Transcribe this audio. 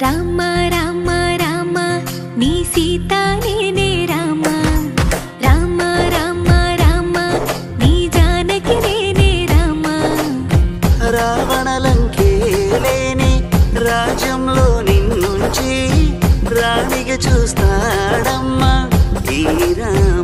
రామ రామ రామ నీ సీత నేనే రామ రామ రామ రామ నీ జానకి నేనే రామ రావణలంకేలేని రాజ్యంలో నిన్నుంచి రాణిగా చూస్తాడమ్మా ఈ రామ